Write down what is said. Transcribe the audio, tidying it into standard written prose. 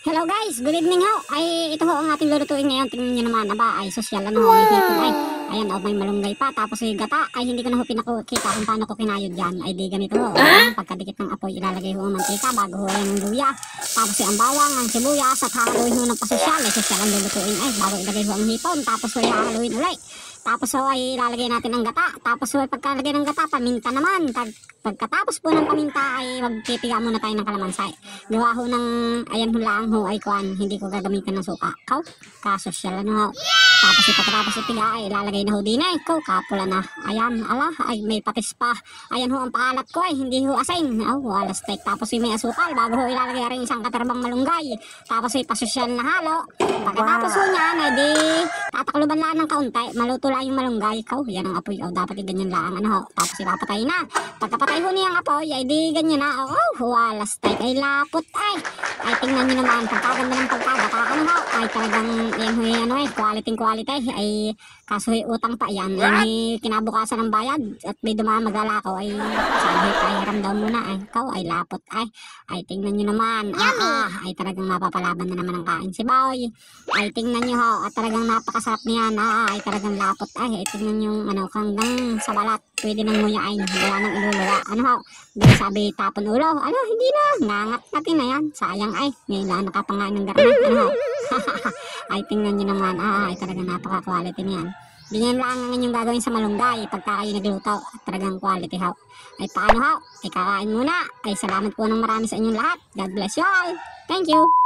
Hello guys, good evening ho. Ay ito ho ang ating lulutuin ngayon. Tingnan niyo naman, aba ay sosyal ano, may hipon ay. Ayan oh, may malunggay pa. Tapos yung gata ay hindi ko na ho pinakita kung paano ko kinayod diyan. Ay di ganito ho. Ayan, pagkadikit ng apoy ilalagay ho ang mantika bago ho ayan ang luya. Tapos yung bawang, ang sibuyas at hahaluin ho ng pasosyal. Ay sosyal ang lulutuin ay bago ilagay ho ang hipon. Tapos ho hahaluin ulit. Tapos ho ay ilalagay natin ang gata. Tapos ho pagkalagay ng gata, paminta naman. Pagkatapos po ng paminta ay magpipiga muna tayo ng kalamansi. Gawa ho ng ayan ho lang ho ay kuan, hindi ko gagamitan ng suka. Kaw, kasosyal ano ho. Tapos pagkatapos ipiga ay ilalagay na ho din ay kaw, kapula na. Ayan, ala, ay may patis pa. Ayan ho ang paalat ko ay hindi ho asin. Oh, wala steak. Tapos may asukal bago ho ilalagay rin isang katerbang malunggay. Tapos pasosyal na halo. Pagkatapos ho niyan ay di tatakluban lang ng kaunti, maluto lang yung malunggay. Kaw, yan ang apoy. Oh, dapat ganyan lang ano ho. Tapos ipapatay na. Pagkapatay ho niyang apoy ay di ganyan na. Oh, wala steak ay lapot ay. Ay tingnan niyo naman pagkaganda ng pagkagata ano ho. Ay talagang yan ho ano ay quality ay kaso utang pa yan ay kinabukasan ng bayad at may dumaan maglalako ay sabi ay ramdam muna ay ikaw ay lapot ay tingnan nyo naman ay talagang mapapalaban na naman ang kain si Boy ay tingnan nyo ho at talagang napakasarap niyan ay talagang lapot ay tingnan nyo ano hanggang sa balat pwede nang nguyain wala nang iluluwa ano ho hindi sabi tapon ulo ano hindi na nangat natin na yan sayang ay ngayon lang nakapangain ng garna ano ho ay tingnan nyo naman ay talagang napaka-quality niyan. Ganyan lang ang inyong gagawin sa malunggay pagka kayo nagluto at talagang quality ho. Ay paano ho? Ay kakain muna. Ay salamat po ng marami sa inyong lahat. God bless you all. Thank you.